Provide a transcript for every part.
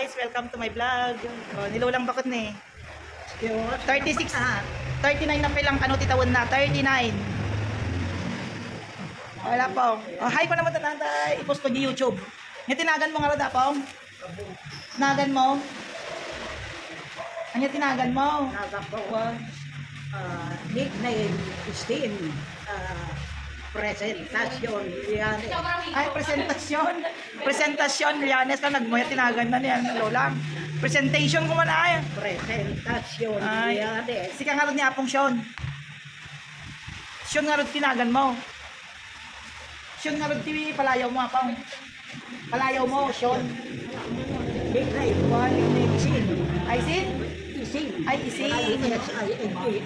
guys, welcome to my vlog. Oh, nilulang bakit ni 36 39 na pilang ano titawan na 39. Wala po. Oh, hi ko naman tatay. I-post ko di YouTube. Nga tinagan mo nga rada po. Tinagan mo. Anya tinagan mo. Nickname Steam. Presentasyon Lianes. Ay, presentasyon Lianes ka nagmoya tinagan na niyan lola. Presentation ko man ay. Presentasyon Lianes. Sika nga rin ni Apong Sean. Sean nga rin tinagan mo. Sean nga rin TV palayaw mo Apong. Palayaw mo Sean. Nickname Isin. Ay Sin? Isin. Ay Ising.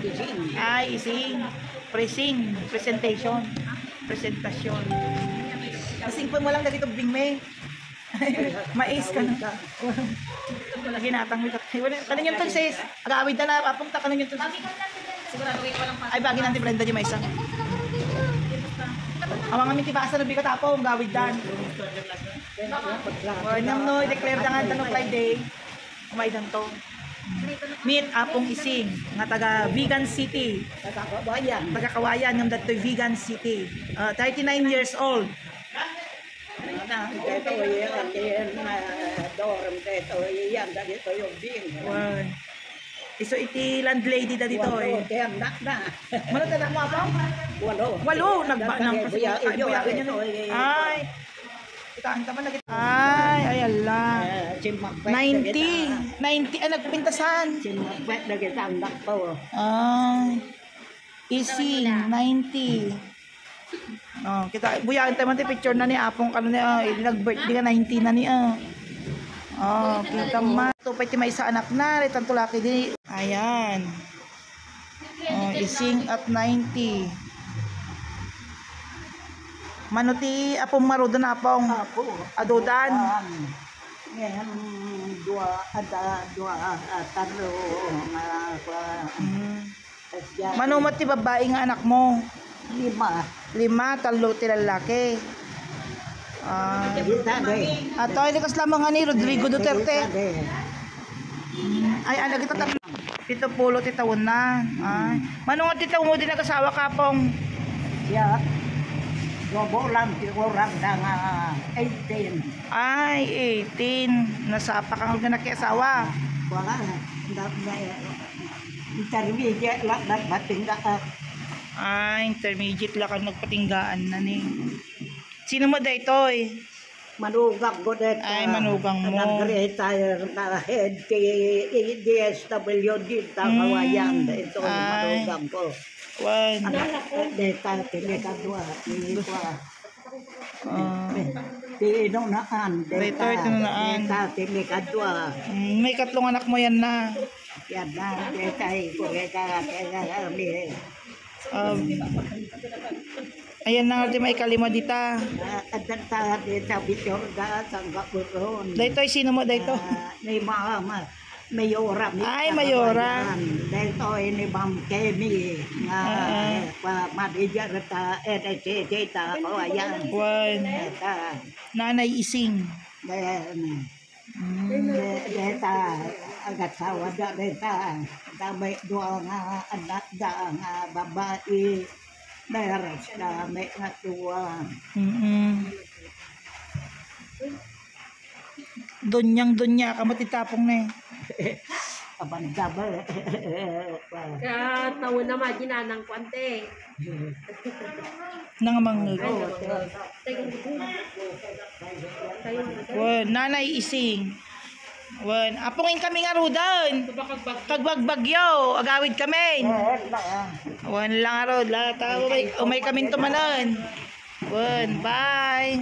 Isin. Ay Ising. Presentation. Presentasyon. Ising po mo lang dito bingme. Mais ka na. Lagi natang mo. Kanin yung sis. Agawid na na. Apunta ka yung sis. Ay, bagi natin Brenda di may isa. Awang kami tibasa na bigat ako. Ang gawid dan. Nam no, declare na nga tanong Friday. Umay dan to. Meet Apong Ising nga taga Vegan City. Taga Kawayan ng datoy Vegan City. 39 years old. Iso iti landlady da dito eh. Mano tadak mo Apong? Walo. Nagba nang buyagan yun. Ay. Kita man lagi. Ay, ayala. 90 nagpintasan. Ay. Easy 90. Oh, kita buyagan tayo man ti picture na ni Apong kanu ni nag-birthday ka 90 na ni Oh, kita man. Tupay ti may isa anak na, retan tulaki din. Ayan. Oh, ising at 90. Manuti Apong marudan Apong adudan. Ngayon, dua talo Manumat ti babae nga anak mo? 5. 5, 3 ti lalaki. Ato ay likas lamang nga ni Rodrigo Duterte. Ay ala kita tap 70 ti taon na. Ay, manong ti taon mo din nagasawa ka Apong? Ya. Gobo lang orang nga 18. Ay, 18. Nasapa kang nga nakiasawa. Wala. Intermediate lang nagpatingga ka. Ay, intermediate lang kang nagpatinggaan na ni. Sino mo daytoy? Manugang ko dito. Ay, manugang mo. Nag-retire na head kay DSWD Kawayan. Ito yung manugang ko. One. Deta tilikadwa. Tinunaan. Deta tinunaan. Deta tilikadwa. May katlong anak mo yan na. Yan na. Deta ikureka. Ayan na natin may kalima dita. Deta deta bitorga. Sanggapuron. Dito sino mo dito? May mga Mayora. Ay, Mayora. Dito ini Ma'am Kemi. Manager ta NCT ta Kawayan. One. Nanay Ising. Deta agasawa da deta. Damay dua nga anak da nga babae. Meres na may nga tuwa. Dunyang-dunya ka matitapong na eh. Abang-dabal. Kaya taon na maginanang kwante. Nangamangag. Wan, Nanay Ising. Wan, apongin kami nga rudan. Kagbagbagyo, agawid kami. Wan lang arod, la tao umay kami tumanan. Wan, bye.